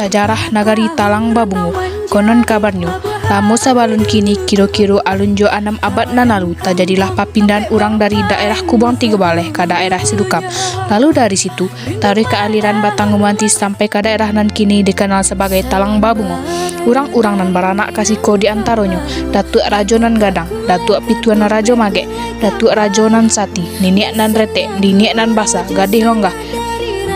Sajarah Nagari Talang Babungo. Konon kabarnya, lamo sabalun kini kiro-kiro alunjo 6 abad nan lalu terjadilah papindahan orang dari daerah Kubang Tiga Baleh ke daerah Sidukap. Lalu dari situ, tarik ke aliran Batang Gumantis sampai ke daerah nan kini dikenal sebagai Talang Babungo. Urang-urang nan baranak kasiko di antaronyo, Datuk Rajo nan Gadang, Datuk Pituan Rajo Mage, Datuk Rajo nan Sati, Niniak nan Rete, Niniak nan Basa, Gadih Longgah.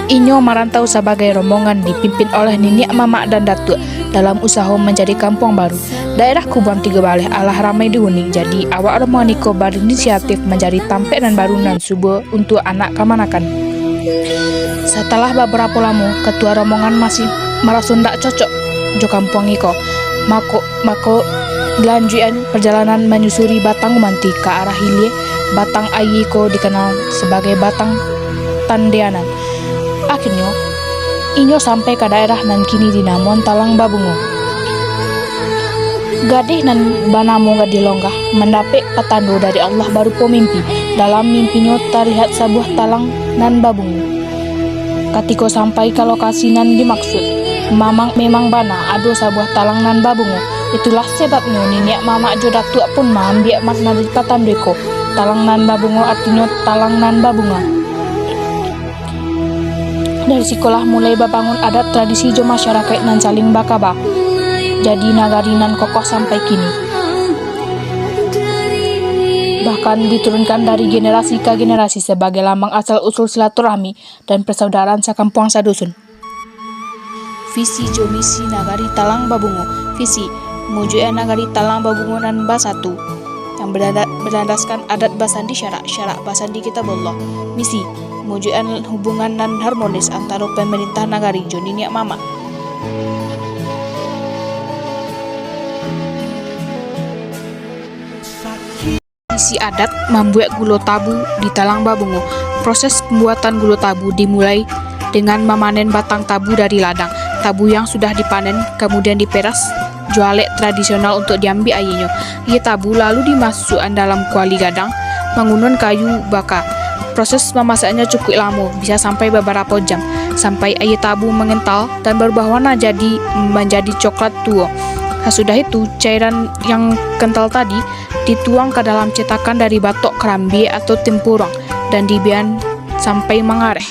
Inyo merantau sebagai rombongan dipimpin oleh Niniak Mamak dan Datuk dalam usaha menjadi kampung baru. Daerah Kubang Tiga Baleh alah ramai dihuni, jadi awak rombongan Niko berinisiatif menjadi tampek dan baru nan subuh untuk anak kamanakan. Setelah beberapa lama, ketua rombongan masih merasa ndak cocok jo kampung Niko. Mako lanjutan perjalanan menyusuri Batang Gumanti ke arah hilir Batang Ayiko dikenal sebagai Batang Tandeanan. Akhirnya, inyo sampai ke daerah nan kini dinamon Talang Babungo. Gadih nan banamo Gadih Longgah mendapik petanda dari Allah baru mimpi. Dalam mimpinya terlihat sebuah talang nan babungo. Ketika sampai ke lokasi nan dimaksud, memang bana ada sebuah talang nan babungo. Itulah sebabnya Niniak Mamak jo Datuk pun mengambil makna dari patandeko. Talang nan babungo artinya talang nan babunga. Dari sekolah mulai babangun adat tradisi jo masyarakat nan saling bakaba. Jadi nagari nan kokoh sampai kini. Bahkan diturunkan dari generasi ke generasi sebagai lambang asal-usul silaturahmi dan persaudaraan sekampung sadusun. Visi jo misi nagari Talang Babungo. Visi mujuan nagari Talang Babungo nan basatu yang berdasarkan adat basandi syarak basandi kitabullah. Misi mujuan hubungan nan harmonis antara pemerintah nagari jo Niniak Mamak. Misi adat membuat gulo tabu di Talang Babungo. Proses pembuatan gulo tabu dimulai dengan memanen batang tabu dari ladang. Tabu yang sudah dipanen kemudian diperas jualek tradisional untuk diambil airnya. Ia tabu lalu dimasukkan dalam kuali gadang menggunakan kayu baka. Proses memasaknya cukup lama, bisa sampai beberapa jam, sampai air tabu mengental dan berubah warna menjadi coklat tua. Sesudah itu, cairan yang kental tadi dituang ke dalam cetakan dari batok kerambi atau tempurung dan dibiarkan sampai mengareh.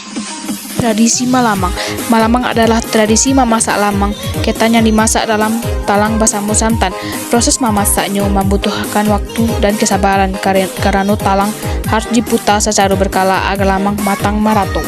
Tradisi malamang. Malamang adalah tradisi memasak lamang ketan yang dimasak dalam talang bersama santan. Proses memasaknya membutuhkan waktu dan kesabaran karena talang harus diputar secara berkala agar lamang matang meratung.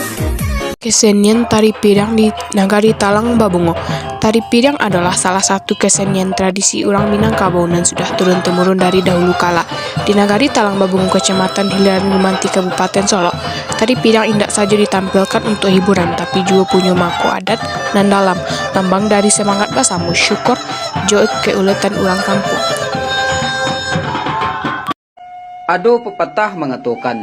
Kesenian tari piring di Nagari Talang Babungo. Tari piring adalah salah satu kesenian tradisi orang Minangkabau dan sudah turun-temurun dari dahulu kala. Di Nagari Talang Babungo, Kecamatan Hilir Gumanti, Kabupaten Solo, tari piring tidak saja ditampilkan untuk hiburan, tapi juga punya mako adat dan dalam, lambang dari semangat bersama syukur, jo keuletan orang kampung. Ado pepatah mengatakan,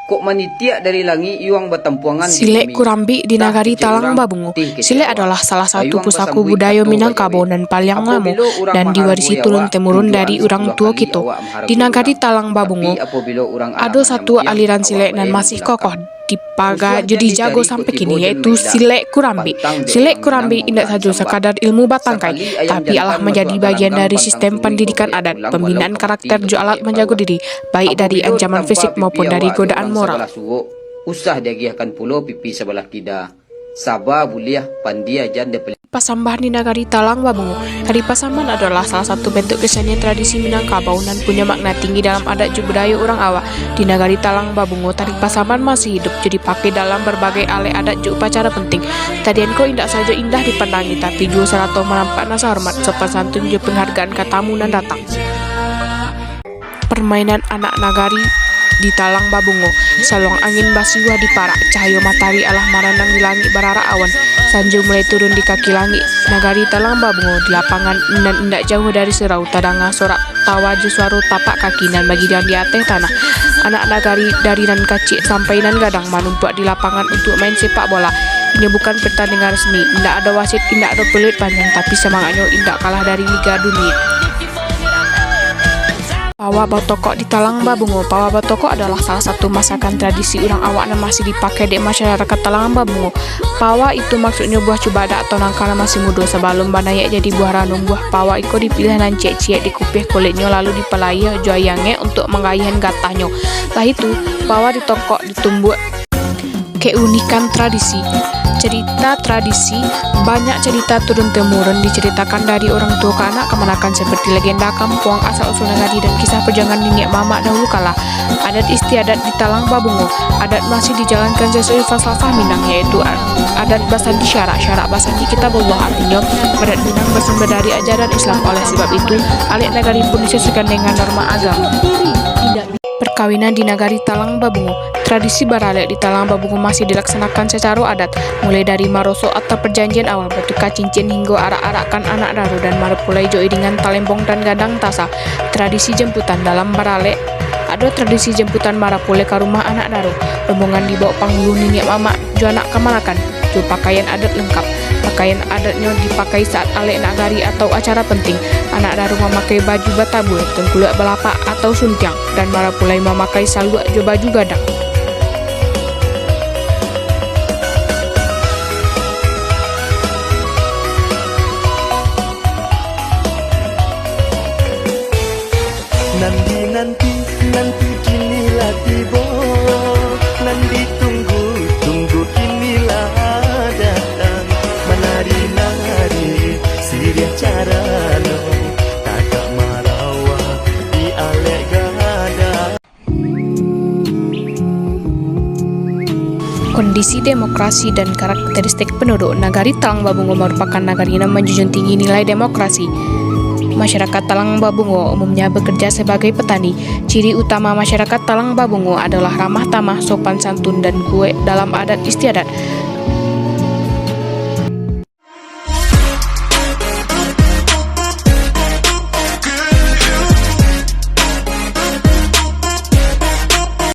kok manitiak dari langit iwang bertempuangan Silek Kurambi di Nagari Talang Babungo. Silek adalah salah satu pusaku budaya Minangkabau dan paling lama dan diwarisi turun-temurun dari orang tua kita. Di Nagari Talang Babungo, ada satu aliran silek dan masih kokoh dipaga jadi jago sampai kini, yaitu Silek Kurambi. Silek Kurambi tidak saja sekadar ilmu batangkai, tapi alah menjadi bagian dari sistem pendidikan adat, pembinaan karakter jo alat menjaga diri, baik dari ancaman fisik maupun dari godaan moral. Usah diagiahkan pulau pipi sebelah kida. Sabah buliah pandia janda Pasambahan di Nagari Talang Babungo. Tari Pasamban adalah salah satu bentuk kesenian tradisi Minangkabau dan punya makna tinggi dalam adat budaya orang Awak. Di Nagari Talang Babungo, tari Pasamban masih hidup jadi pakai dalam berbagai alai adat juga upacara penting. Tarian ko indah saja indah dipandangi, tapi juga serata menampak nasa hormat sopan santun juga penghargaan ke tamu dan datang. Permainan anak nagari di Talang Babungo. Salong angin basiwa di parak, cahaya matahari alah marandang di langit barara awan. Sanju mulai turun di kaki langit. Nagari Talang Babungo di lapangan dan indak jauh dari surau tadanga sorak tawa suara tapak kaki dan bagian di atas tanah. Anak nagari dari nan kacik sampai nan gadang menumpak di lapangan untuk main sepak bola. Ini bukan pertandingan resmi, indak ada wasit, indak ada peluit panjang, tapi semangatnya indak kalah dari Liga Dunia. Pawa batokok di Talang Babungo. Pawa batokok adalah salah satu masakan tradisi orang awak yang masih dipakai di masyarakat Talang Babungo. Pawa itu maksudnya buah cubada atau nangkana masih muda. Sebelum banayak jadi buah ranum, buah pawa itu dipilih dan ciek-ciek dikupih kulitnya lalu dipelai joyangnya untuk mengayihan gatahnya. Setelah itu, pawa ditokok ditumbuk. Keunikan tradisi. Cerita tradisi, banyak cerita turun-temurun diceritakan dari orang tua ke anak kemenakan seperti legenda kampung, asal-usul negari, dan kisah perjalanan nenek mama dahulu kala. Adat istiadat di Talang Babungo. Adat masih dijalankan sesuai falsafah Minang, yaitu adat basandi syarak. Syarak basandi kita berbuah, artinya adat Minang bersumber dari ajaran Islam. Oleh sebab itu, alik negari pun disesuaikan dengan norma agama. Perkawinan di nagari Talang Babungo. Tradisi baralek di Talang Babungo masih dilaksanakan secara adat, mulai dari maroso atau perjanjian awal bertukar cincin hingga arak-arakan anak daru dan marapulai jo iringan talembong dan gadang tasa. Tradisi jemputan dalam baralek. Ada tradisi jemputan marapule ke rumah anak daru. Rombongan dibawa panggulu nenek mama jo anak kemanakan, jo pakaian adat lengkap. Pakaian adatnya dipakai saat alik nagari atau acara penting. Anak daru memakai baju batabur, tengkulak belapa atau suntiang, dan marapulai memakai salwak jo baju gadang. Nanti kinilah tiba, nanti tunggu kinilah datang. Menari-nari sirih carano, kakak marawa di alek gada. Kondisi demokrasi dan karakteristik penduduk nagari Talang Babungo merupakan nagari yang menjunjung tinggi nilai demokrasi. Masyarakat Talang Babungo umumnya bekerja sebagai petani. Ciri utama masyarakat Talang Babungo adalah ramah tamah, sopan santun, dan kue dalam adat istiadat.